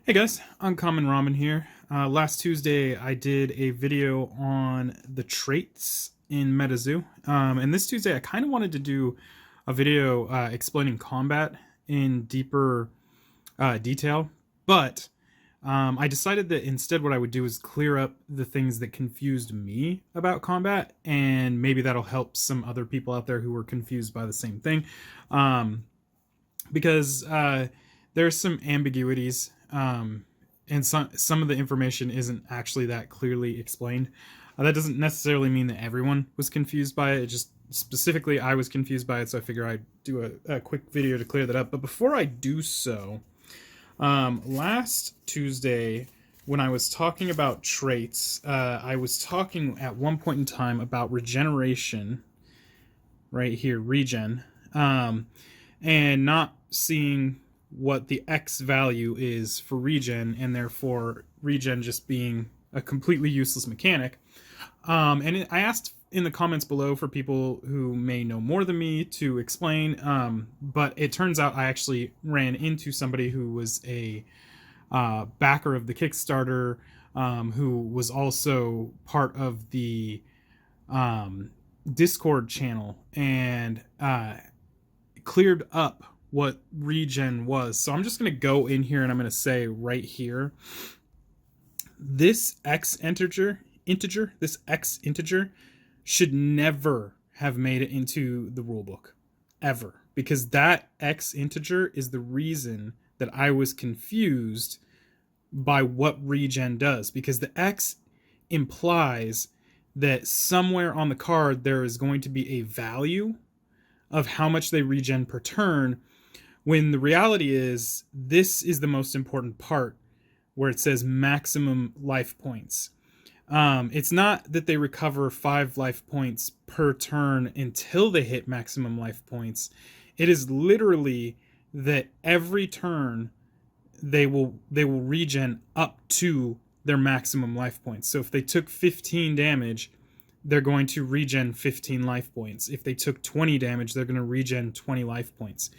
Hey guys, Uncommon Ramen here. Last Tuesday I did a video on the traits in MetaZoo. And this Tuesday I kind of wanted to do a video explaining combat in deeper detail, but I decided that instead what I would do is clear up the things that confused me about combat, and maybe that'll help some other people out there who were confused by the same thing. Because there's some ambiguities, and some of the information isn't actually that clearly explained. That doesn't necessarily mean that everyone was confused by it. It just specifically I was confused by it, so I figure I'd do a quick video to clear that up. But before I do so, last Tuesday when I was talking about traits, I was talking at one point in time about regeneration, right here, regen, and not seeing what the X value is for regen, and therefore regen just being a completely useless mechanic. I asked in the comments below for people who may know more than me to explain, but it turns out I actually ran into somebody who was a backer of the Kickstarter, who was also part of the Discord channel, and cleared up what regen was. So I'm just going to go in here and I'm going to say right here, this X integer, this X integer should never have made it into the rulebook, ever. Because that X integer is the reason that I was confused by what regen does. Because the X implies that somewhere on the card there is going to be a value of how much they regen per turn, when the reality is this is the most important part, where it says maximum life points. It's not that they recover 5 life points per turn until they hit maximum life points. It is literally that every turn they will regen up to their maximum life points. So if they took 15 damage, they're going to regen 15 life points. If they took 20 damage, they're going to regen 20 life points.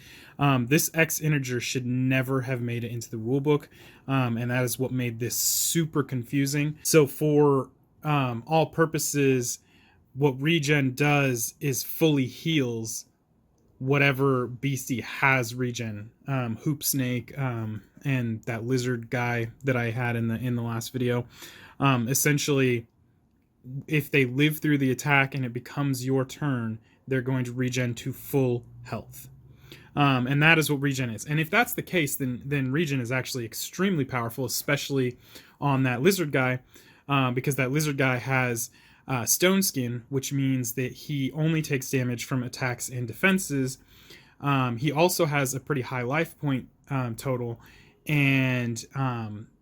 This X integer should never have made it into the rulebook, and that is what made this super confusing. So for all purposes, what regen does is fully heals whatever beastie has regen. Hoop Snake, and that lizard guy that I had in the last video. Essentially, if they live through the attack and it becomes your turn, they're going to regen to full health. And that is what regen is. And if that's the case, then regen is actually extremely powerful, especially on that lizard guy, because that lizard guy has stone skin, which means that he only takes damage from attacks and defenses. He also has a pretty high life point total, and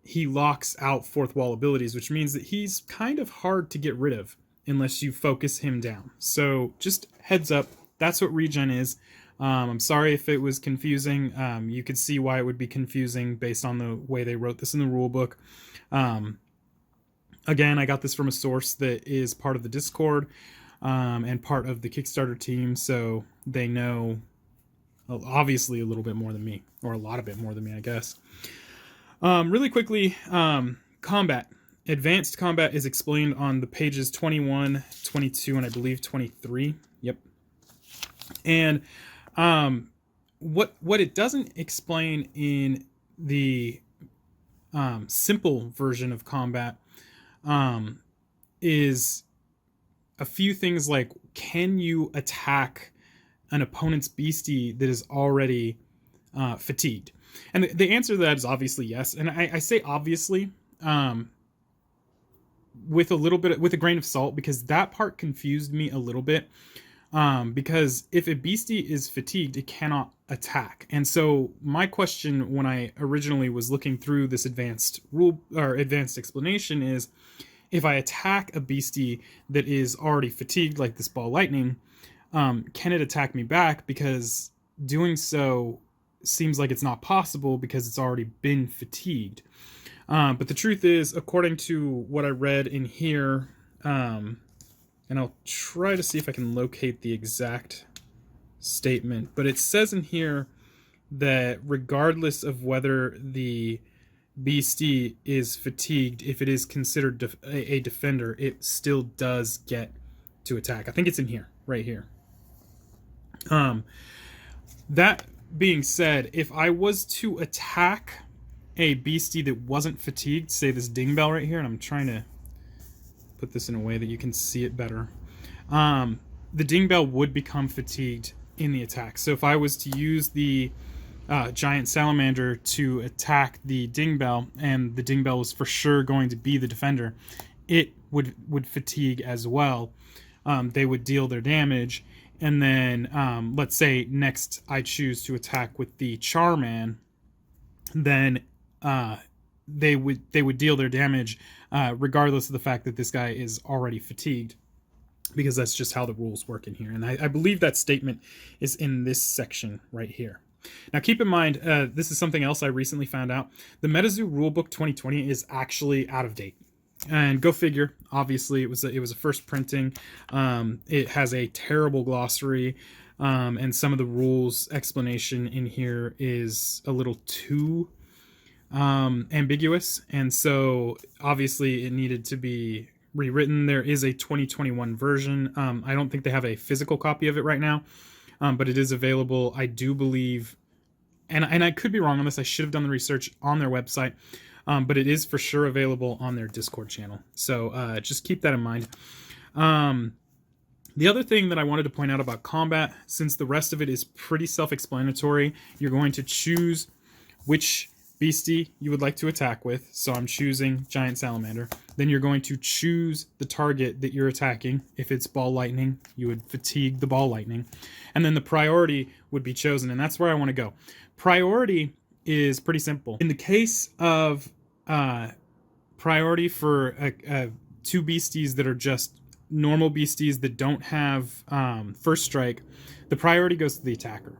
he locks out fourth wall abilities, which means that he's kind of hard to get rid of unless you focus him down. So just heads up, that's what regen is. I'm sorry if it was confusing. You could see why it would be confusing based on the way they wrote this in the rulebook. Again, I got this from a source that is part of the Discord, and part of the Kickstarter team, so they know obviously a little bit more than me, or a lot of bit more than me, I guess. Really quickly, combat. Advanced combat is explained on the pages 21, 22, and I believe 23. Yep. And what it doesn't explain in the simple version of combat is a few things like, can you attack an opponent's beastie that is already fatigued? And the answer to that is obviously yes. And I say obviously with a grain of salt, because that part confused me a little bit. Because if a beastie is fatigued, it cannot attack. And so my question when I originally was looking through this advanced rule or advanced explanation is, if I attack a beastie that is already fatigued, like this ball lightning, can it attack me back? Because doing so seems like it's not possible because it's already been fatigued. But the truth is, according to what I read in here, and I'll try to see if I can locate the exact statement, but it says in here that regardless of whether the beastie is fatigued, if it is considered a defender, it still does get to attack. I think it's in here, right here. That being said, if I was to attack a beastie that wasn't fatigued, say this dingbell right here, and I'm trying to put this in a way that you can see it better, the dingbell would become fatigued in the attack. So if I was to use the giant salamander to attack the dingbell, and the dingbell was for sure going to be the defender, it would fatigue as well. They would deal their damage, and then let's say next I choose to attack with the charman, then they would deal their damage regardless of the fact that this guy is already fatigued, because that's just how the rules work in here. And I believe that statement is in this section right here. Now keep in mind, this is something else I recently found out. The MetaZoo Rulebook 2020 is actually out of date. And go figure, obviously it was a first printing. It has a terrible glossary, and some of the rules explanation in here is a little too ambiguous, and so obviously it needed to be rewritten. There is a 2021 version. I don't think they have a physical copy of it right now, but it is available, I do believe, and I could be wrong on this. I should have done the research on their website, but it is for sure available on their Discord channel. So just keep that in mind. The other thing that I wanted to point out about combat, since the rest of it is pretty self-explanatory, you're going to choose which beastie you would like to attack with. So I'm choosing giant salamander. Then you're going to choose the target that you're attacking. If it's ball lightning, you would fatigue the ball lightning, and then the priority would be chosen, and that's where I want to go. Priority is pretty simple. In the case of priority for two beasties that are just normal beasties that don't have first strike, the priority goes to the attacker.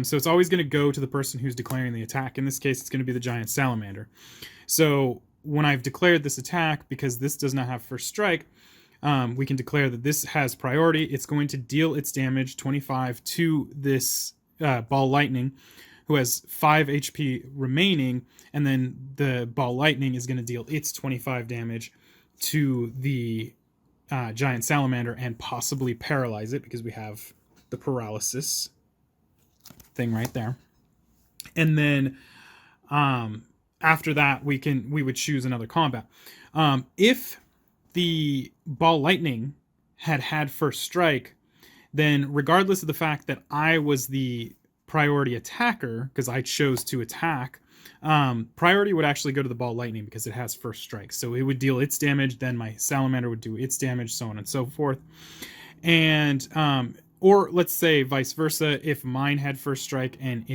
So it's always going to go to the person who's declaring the attack. In this case, it's going to be the giant salamander. So when I've declared this attack, because this does not have first strike, we can declare that this has priority. It's going to deal its damage 25 to this ball lightning, who has 5 HP remaining, and then the ball lightning is going to deal its 25 damage to the giant salamander and possibly paralyze it, because we have the paralysis thing right there. And then after that, we would choose another combat. If the ball lightning had first strike, then regardless of the fact that I was the priority attacker, because I chose to attack, priority would actually go to the ball lightning because it has first strike. So it would deal its damage, then my salamander would do its damage, so on and so forth. And or let's say vice versa, if mine had first strike and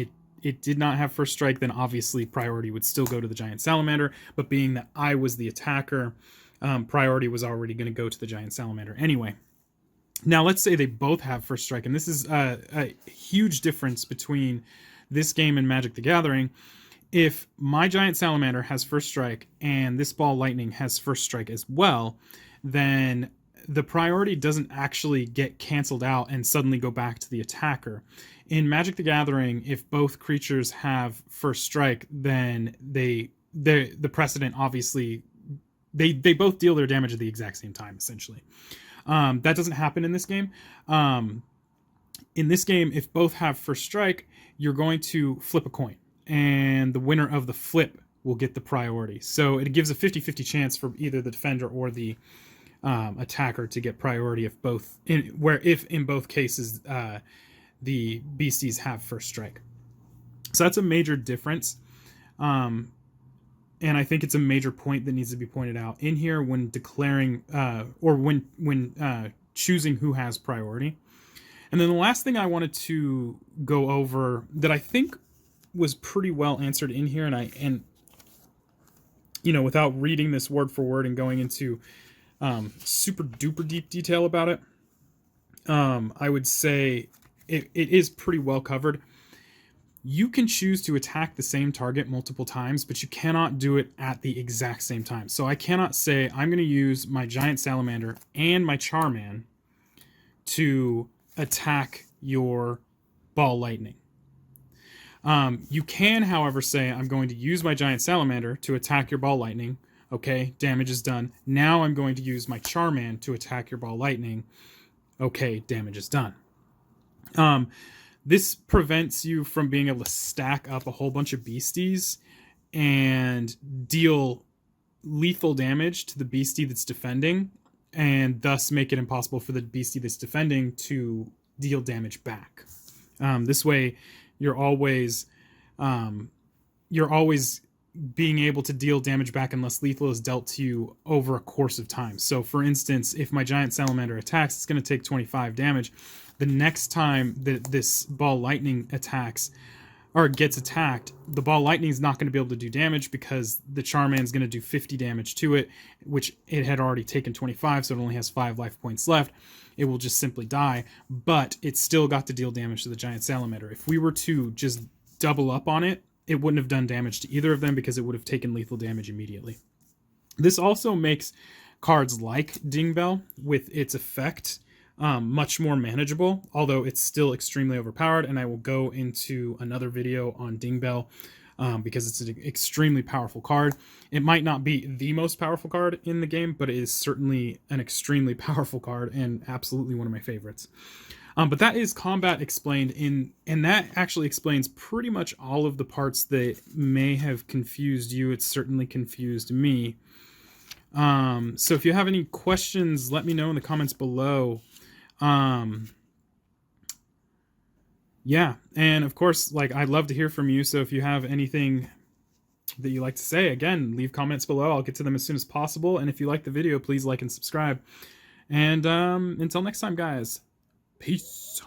it did not have first strike, then obviously priority would still go to the giant salamander. But being that I was the attacker, priority was already going to go to the giant salamander anyway. Now let's say they both have first strike, and this is a huge difference between this game and Magic the Gathering. If my giant salamander has first strike and this ball lightning has first strike as well, then the priority doesn't actually get canceled out and suddenly go back to the attacker. In Magic the Gathering, if both creatures have first strike, then the precedent, obviously, they both deal their damage at the exact same time, essentially. That doesn't happen in this game. In this game, if both have first strike, you're going to flip a coin, and the winner of the flip will get the priority. So it gives a 50-50 chance for either the defender or the attacker to get priority if in both cases the beasties have first strike. So that's a major difference, and I think it's a major point that needs to be pointed out in here when declaring or when choosing who has priority. And then the last thing I wanted to go over that I think was pretty well answered in here, and without reading this word for word and going into super duper deep detail about it, I would say it is pretty well covered. You can choose to attack the same target multiple times, but you cannot do it at the exact same time. So I cannot say I'm going to use my giant salamander and my charman to attack your ball lightning. You can, however, say, I'm going to use my giant salamander to attack your ball lightning. Okay, damage is done. Now I'm going to use my Charman to attack your ball lightning. Okay, damage is done. This prevents you from being able to stack up a whole bunch of beasties and deal lethal damage to the beastie that's defending, and thus make it impossible for the beastie that's defending to deal damage back. This way, you're always being able to deal damage back unless lethal is dealt to you over a course of time. So, for instance, if my giant salamander attacks, it's going to take 25 damage. The next time that this ball lightning attacks or gets attacked, the ball lightning is not going to be able to do damage because the Charman's going to do 50 damage to it, which it had already taken 25, so it only has 5 life points left. It will just simply die, but it's still got to deal damage to the giant salamander. If we were to just double up on it, it wouldn't have done damage to either of them because it would have taken lethal damage immediately. This also makes cards like Dingbell with its effect much more manageable, although it's still extremely overpowered, and I will go into another video on Dingbell because it's an extremely powerful card. It might not be the most powerful card in the game, but it is certainly an extremely powerful card and absolutely one of my favorites. But that is combat explained and that actually explains pretty much all of the parts that may have confused you. It's certainly confused me. So if you have any questions, let me know in the comments below. Yeah, and of course, like, I'd love to hear from you. So if you have anything that you like to say, again, leave comments below. I'll get to them as soon as possible. And if you like the video, please like and subscribe. And until next time, guys. Peace.